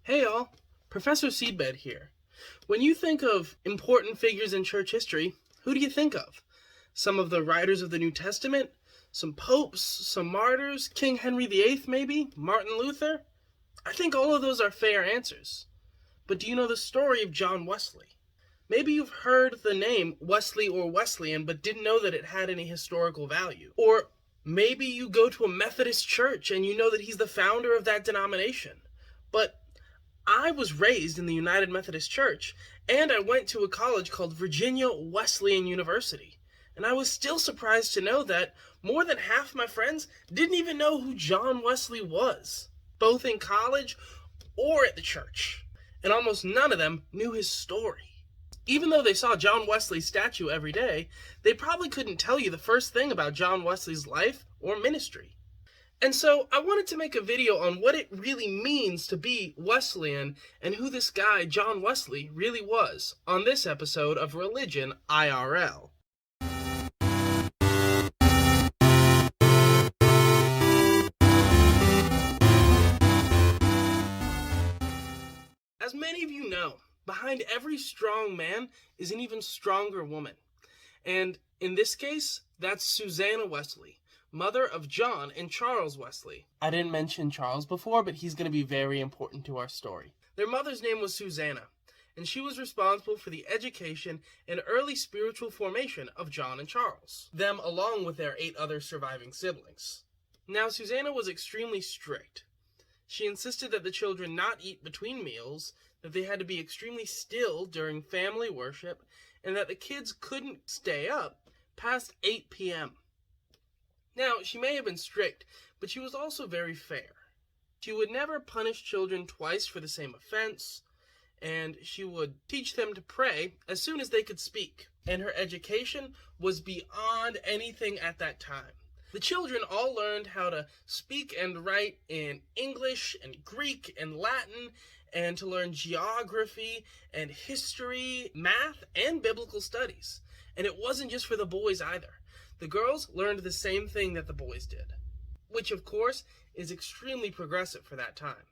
Hey all, Professor Seedbed here. When you think of important figures in church history, who do you think of? Some of the writers of the New Testament? Some popes? Some martyrs? King Henry VIII maybe? Martin Luther? I think all of those are fair answers. But do you know the story of John Wesley? Maybe you've heard the name Wesley or Wesleyan but didn't know that it had any historical value. Or maybe you go to a Methodist church and you know that he's the founder of that denomination. But I was raised in the United Methodist Church, and I went to a college called Virginia Wesleyan University. And I was still surprised to know that more than half my friends didn't even know who John Wesley was, both in college or at the church. And almost none of them knew his story. Even though they saw John Wesley's statue every day, they probably couldn't tell you the first thing about John Wesley's life or ministry. And so I wanted to make a video on what it really means to be Wesleyan and who this guy, John Wesley, really was on this episode of Religion IRL. As many of you know, behind every strong man is an even stronger woman. And in this case, that's Susanna Wesley, mother of John and Charles Wesley. I didn't mention Charles before, but he's going to be very important to our story. Their mother's name was Susanna, and she was responsible for the education and early spiritual formation of John and Charles, them along with their 8 other surviving siblings. Now, Susanna was extremely strict. She insisted that the children not eat between meals, that they had to be extremely still during family worship, and that the kids couldn't stay up past 8 p.m. Now, she may have been strict, but she was also very fair. She would never punish children twice for the same offense, and she would teach them to pray as soon as they could speak. And her education was beyond anything at that time. The children all learned how to speak and write in English and Greek and Latin, and to learn geography and history, math, and biblical studies. And it wasn't just for the boys either. The girls learned the same thing that the boys did, which of course is extremely progressive for that time.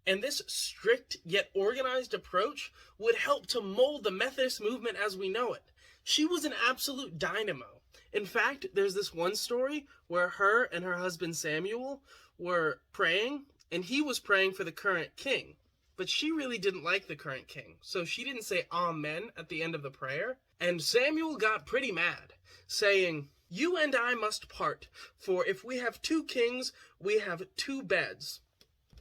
And this strict yet organized approach would help to mold the Methodist movement as we know it. She was an absolute dynamo. In fact, there's this one story where her and her husband Samuel were praying, and he was praying for the current king. But she really didn't like the current king, so she didn't say amen at the end of the prayer. And Samuel got pretty mad, saying, "You and I must part, for if we have 2 kings, we have 2 beds."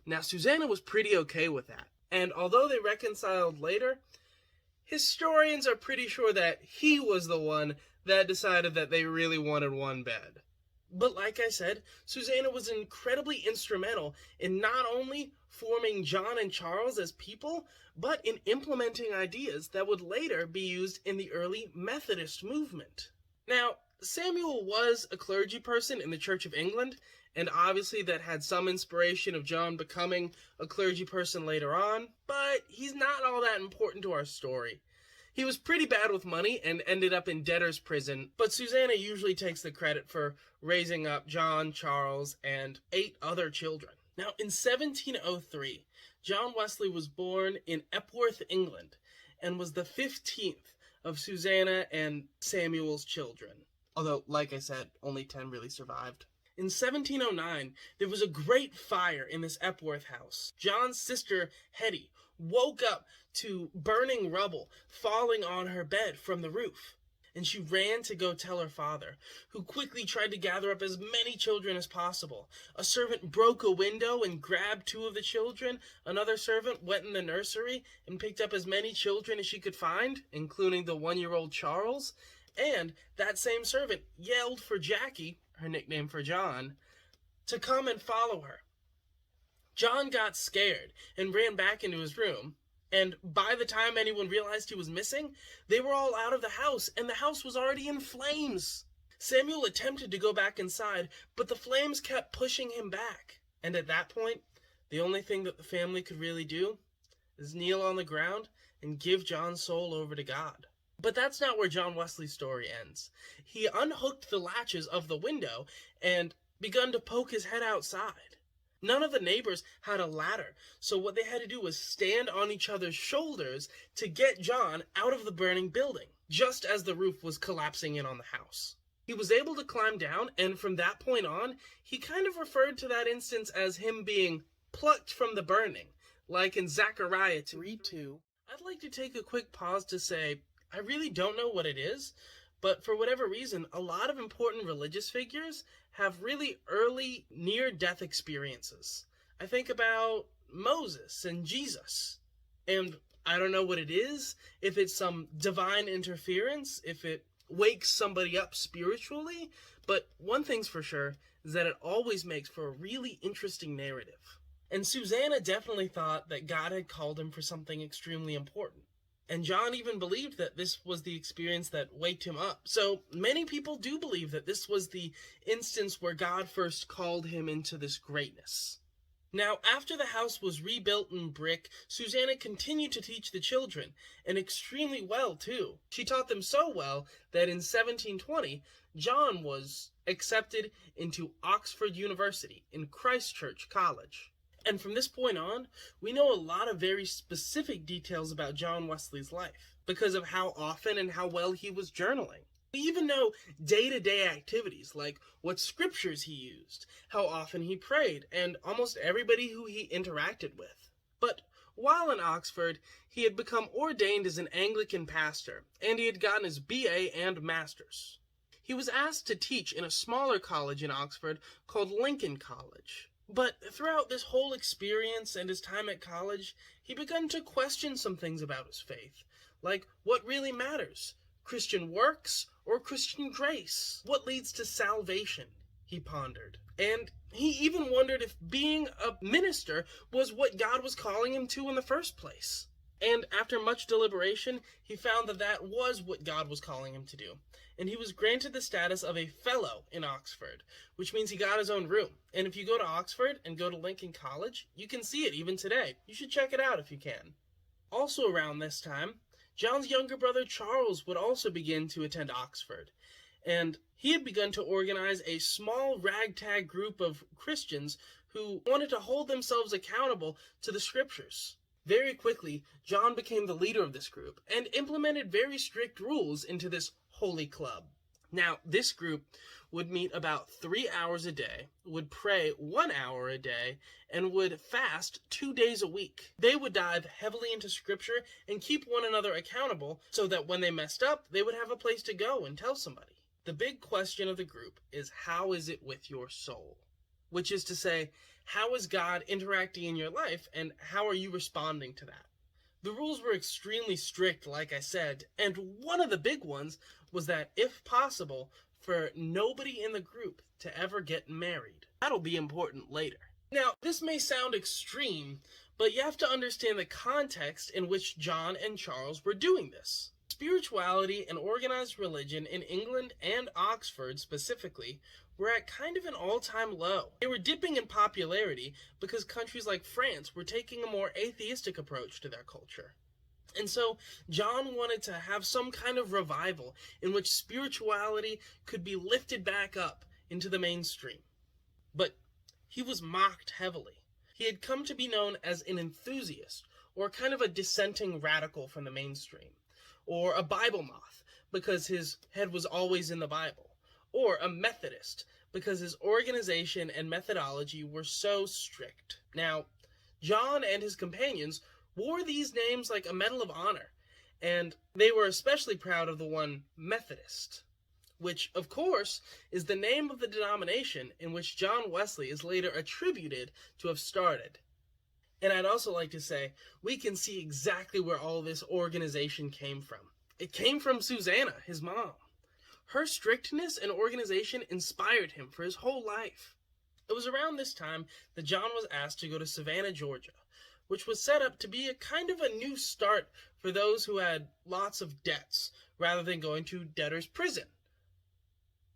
Now, Susanna was pretty okay with that. And although they reconciled later, historians are pretty sure that he was the one that decided that they really wanted 1 bed. But like I said, Susanna was incredibly instrumental in not only forming John and Charles as people, but in implementing ideas that would later be used in the early Methodist movement. Now, Samuel was a clergy person in the Church of England, and obviously that had some inspiration of John becoming a clergy person later on, but he's not all that important to our story. He was pretty bad with money and ended up in debtor's prison, but Susanna usually takes the credit for raising up John, Charles, and 8 other children. Now, in 1703, John Wesley was born in Epworth, England, and was the 15th of Susanna and Samuel's children. Although, like I said, only 10 really survived. In 1709, there was a great fire in this Epworth house. John's sister, Hetty, woke up to burning rubble falling on her bed from the roof. And she ran to go tell her father, who quickly tried to gather up as many children as possible. A servant broke a window and grabbed 2 of the children. Another servant went in the nursery and picked up as many children as she could find, including the 1-year-old Charles. And that same servant yelled for Jackie, her nickname for John, to come and follow her. John got scared and ran back into his room, and by the time anyone realized he was missing, they were all out of the house, and the house was already in flames. Samuel attempted to go back inside, but the flames kept pushing him back. And at that point, the only thing that the family could really do is kneel on the ground and give John's soul over to God. But that's not where John Wesley's story ends. He unhooked the latches of the window and begun to poke his head outside. None of the neighbors had a ladder, so what they had to do was stand on each other's shoulders to get John out of the burning building, just as the roof was collapsing in on the house. He was able to climb down, and from that point on, he kind of referred to that instance as him being plucked from the burning, like in Zechariah 3:2. I'd like to take a quick pause to say, I really don't know what it is, but for whatever reason, a lot of important religious figures have really early near-death experiences. I think about Moses and Jesus, and I don't know what it is, if it's some divine interference, if it wakes somebody up spiritually, but one thing's for sure is that it always makes for a really interesting narrative. And Susanna definitely thought that God had called him for something extremely important. And John even believed that this was the experience that waked him up. So many people do believe that this was the instance where God first called him into this greatness. Now, after the house was rebuilt in brick, Susanna continued to teach the children, and extremely well, too. She taught them so well that in 1720, John was accepted into Oxford University in Christ Church College. And from this point on, we know a lot of very specific details about John Wesley's life, because of how often and how well he was journaling. We even know day-to-day activities, like what scriptures he used, how often he prayed, and almost everybody who he interacted with. But while in Oxford, he had become ordained as an Anglican pastor, and he had gotten his BA and master's. He was asked to teach in a smaller college in Oxford called Lincoln College. But throughout this whole experience and his time at college, he began to question some things about his faith, like what really matters, Christian works or Christian grace? What leads to salvation? He pondered. And he even wondered if being a minister was what God was calling him to in the first place. And after much deliberation, he found that that was what God was calling him to do. And he was granted the status of a fellow in Oxford, which means he got his own room. And if you go to Oxford and go to Lincoln College, you can see it even today. You should check it out if you can. Also around this time, John's younger brother Charles would also begin to attend Oxford. And he had begun to organize a small ragtag group of Christians who wanted to hold themselves accountable to the scriptures. Very quickly, John became the leader of this group and implemented very strict rules into this holy club. Now, this group would meet about 3 hours a day, would pray 1 hour a day, and would fast 2 days a week. They would dive heavily into scripture and keep one another accountable so that when they messed up, they would have a place to go and tell somebody. The big question of the group is, how is it with your soul? Which is to say, how is God interacting in your life, and how are you responding to that? The rules were extremely strict, like I said, and one of the big ones was that, if possible, for nobody in the group to ever get married. That'll be important later. Now, this may sound extreme, but you have to understand the context in which John and Charles were doing this. Spirituality and organized religion in England and Oxford specifically were at kind of an all-time low. They were dipping in popularity because countries like France were taking a more atheistic approach to their culture. And so John wanted to have some kind of revival in which spirituality could be lifted back up into the mainstream. But he was mocked heavily. He had come to be known as an enthusiast, or kind of a dissenting radical from the mainstream, or a Bible moth because his head was always in the Bible, or a Methodist because his organization and methodology were so strict. Now, John and his companions wore these names like a medal of honor, and they were especially proud of the one Methodist, which, of course, is the name of the denomination in which John Wesley is later attributed to have started. And I'd also like to say, we can see exactly where all this organization came from. It came from Susanna, his mom. Her strictness and organization inspired him for his whole life. It was around this time that John was asked to go to Savannah, Georgia, which was set up to be a kind of a new start for those who had lots of debts, rather than going to debtor's prison,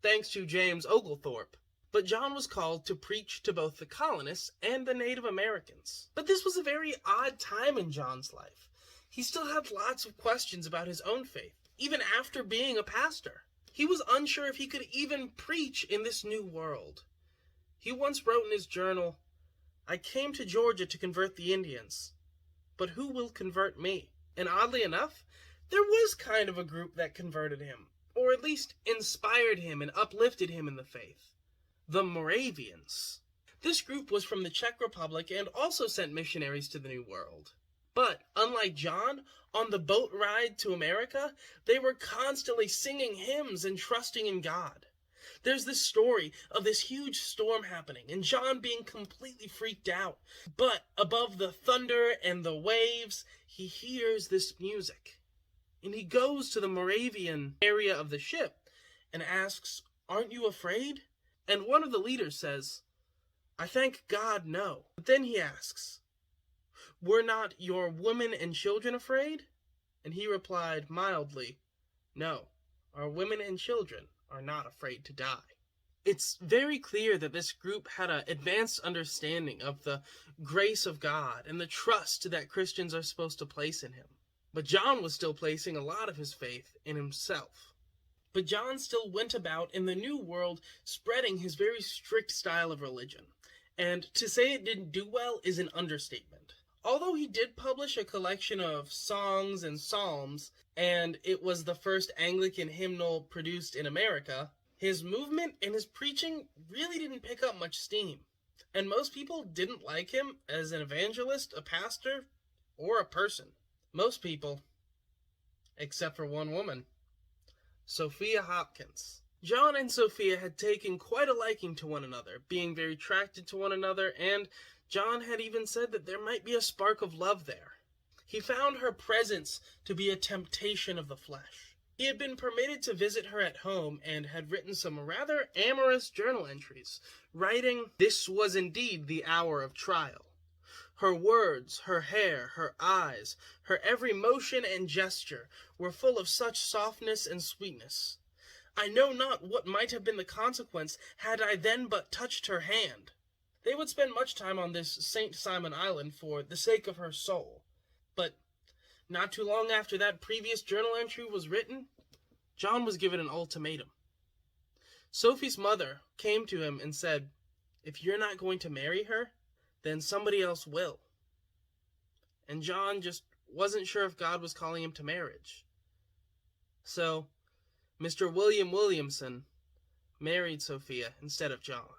thanks to James Oglethorpe. But John was called to preach to both the colonists and the Native Americans. But this was a very odd time in John's life. He still had lots of questions about his own faith, even after being a pastor. He was unsure if he could even preach in this new world. He once wrote in his journal, I came to Georgia to convert the Indians, but who will convert me? And oddly enough, there was kind of a group that converted him, or at least inspired him and uplifted him in the faith. The Moravians. This group was from the Czech Republic and also sent missionaries to the New World. But, unlike John, on the boat ride to America, they were constantly singing hymns and trusting in God. There's this story of this huge storm happening and John being completely freaked out. But above the thunder and the waves, he hears this music. And he goes to the Moravian area of the ship and asks, "Aren't you afraid?" And one of the leaders says, "I thank God, no." But then he asks, "Were not your women and children afraid?" And he replied mildly, "No, our women and children are not afraid to die." It's very clear that this group had an advanced understanding of the grace of God and the trust that Christians are supposed to place in him. But John was still placing a lot of his faith in himself. But John still went about in the New World spreading his very strict style of religion. And to say it didn't do well is an understatement. Although he did publish a collection of songs and psalms, and it was the first Anglican hymnal produced in America, his movement and his preaching really didn't pick up much steam. And most people didn't like him as an evangelist, a pastor, or a person. Most people, except for one woman, Sophia Hopkins. John and Sophia had taken quite a liking to one another, being very attracted to one another, and John had even said that there might be a spark of love there. He found her presence to be a temptation of the flesh. He had been permitted to visit her at home and had written some rather amorous journal entries, writing, "This was indeed the hour of trial. Her words, her hair, her eyes, her every motion and gesture were full of such softness and sweetness. I know not what might have been the consequence had I then but touched her hand." They would spend much time on this St. Simon Island for the sake of her soul. But not too long after that previous journal entry was written, John was given an ultimatum. Sophie's mother came to him and said, "If you're not going to marry her, then somebody else will." And John just wasn't sure if God was calling him to marriage. So, Mr. William Williamson married Sophia instead of John.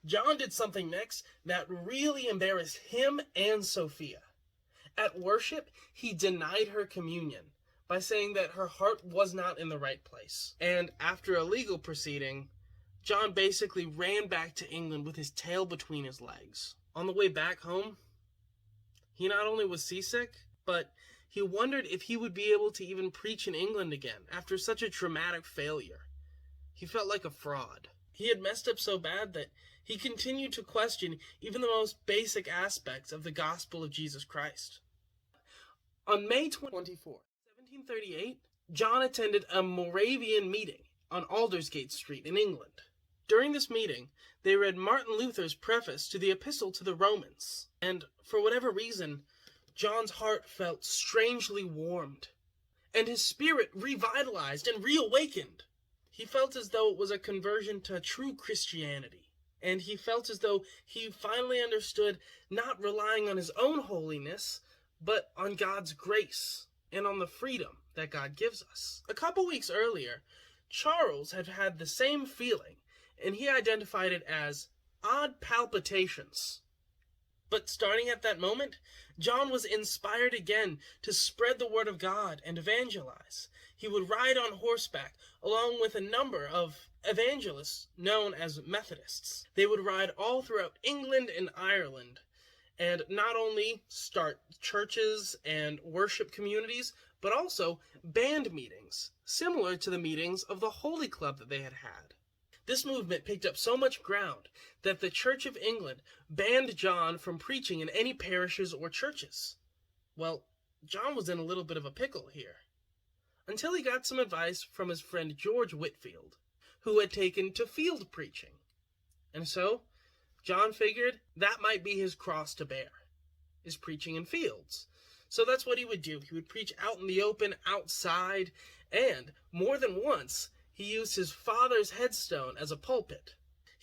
John did something next that really embarrassed him and Sophia. At worship, he denied her communion by saying that her heart was not in the right place. And after a legal proceeding, John basically ran back to England with his tail between his legs. On the way back home, he not only was seasick, but he wondered if he would be able to even preach in England again after such a traumatic failure. He felt like a fraud. He had messed up so bad that he continued to question even the most basic aspects of the gospel of Jesus Christ. On May 24, 1738, John attended a Moravian meeting on Aldersgate Street in England. During this meeting, they read Martin Luther's preface to the Epistle to the Romans, and for whatever reason, John's heart felt strangely warmed, and his spirit revitalized and reawakened. He felt as though it was a conversion to true Christianity, and he felt as though he finally understood not relying on his own holiness, but on God's grace and on the freedom that God gives us. A couple weeks earlier, Charles had had the same feeling, and he identified it as odd palpitations. But starting at that moment, John was inspired again to spread the word of God and evangelize. He would ride on horseback along with a number of evangelists known as Methodists. They would ride all throughout England and Ireland, and not only start churches and worship communities, but also band meetings, similar to the meetings of the Holy Club that they had had. This movement picked up so much ground that the Church of England banned John from preaching in any parishes or churches. Well, John was in a little bit of a pickle here, until he got some advice from his friend George Whitefield, who had taken to field preaching. And so, John figured that might be his cross to bear, is preaching in fields. So that's what he would do. He would preach out in the open, outside, and more than once, he used his father's headstone as a pulpit.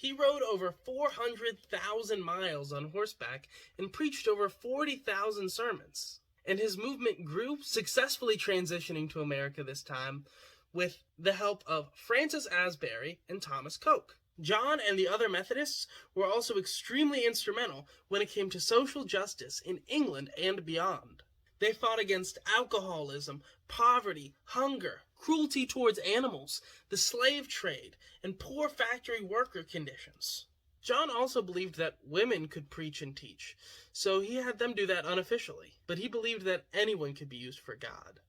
He rode over 400,000 miles on horseback and preached over 40,000 sermons. And his movement grew, successfully transitioning to America this time with the help of Francis Asbury and Thomas Coke. John and the other Methodists were also extremely instrumental when it came to social justice in England and beyond. They fought against alcoholism, poverty, hunger, cruelty towards animals, the slave trade, and poor factory worker conditions. John also believed that women could preach and teach, so he had them do that unofficially, but he believed that anyone could be used for God.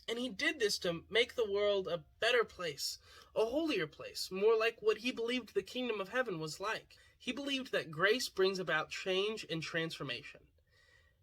And he did this to make the world a better place, a holier place, more like what he believed the kingdom of heaven was like. He believed that grace brings about change and transformation.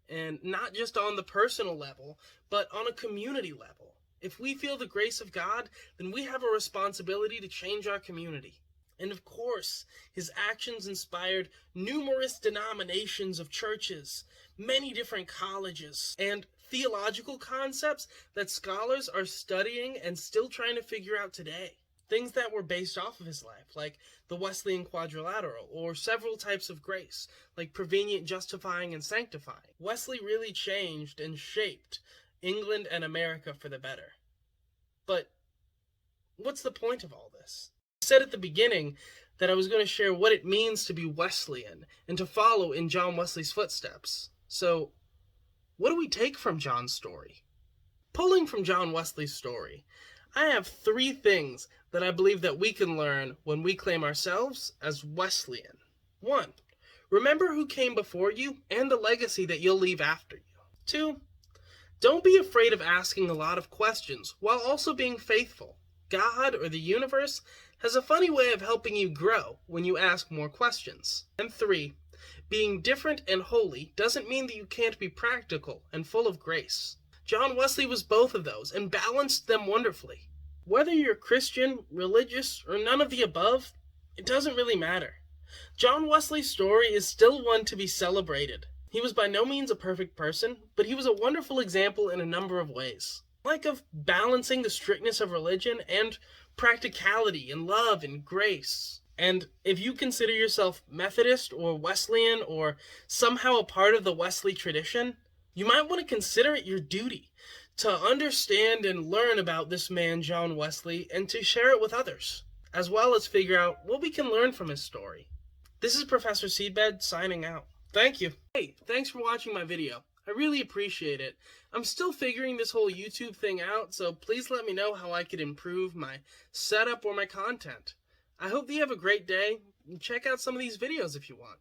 And not just on the personal level, but on a community level. If we feel the grace of God, then we have a responsibility to change our community. And of course, his actions inspired numerous denominations of churches, many different colleges, and theological concepts that scholars are studying and still trying to figure out today. Things that were based off of his life, like the Wesleyan quadrilateral, or several types of grace, like prevenient, justifying, and sanctifying. Wesley really changed and shaped England and America for the better. But what's the point of all this? I said at the beginning that I was going to share what it means to be Wesleyan and to follow in John Wesley's footsteps. So, what do we take from John's story? Pulling from John Wesley's story, I have 3 things that I believe that we can learn when we claim ourselves as Wesleyan. 1. Remember who came before you and the legacy that you'll leave after you. 2. Don't be afraid of asking a lot of questions while also being faithful. God or the universe has a funny way of helping you grow when you ask more questions. And 3. Being different and holy doesn't mean that you can't be practical and full of grace. John Wesley was both of those and balanced them wonderfully. Whether you're Christian, religious, or none of the above, it doesn't really matter. John Wesley's story is still one to be celebrated. He was by no means a perfect person, but he was a wonderful example in a number of ways. Like of balancing the strictness of religion and practicality and love and grace. And if you consider yourself Methodist or Wesleyan or somehow a part of the Wesley tradition, you might want to consider it your duty to understand and learn about this man, John Wesley, and to share it with others, as well as figure out what we can learn from his story. This is Professor Seedbed signing out. Thank you. Hey, thanks for watching my video. I really appreciate it. I'm still figuring this whole YouTube thing out, so please let me know how I could improve my setup or my content. I hope that you have a great day, and check out some of these videos if you want.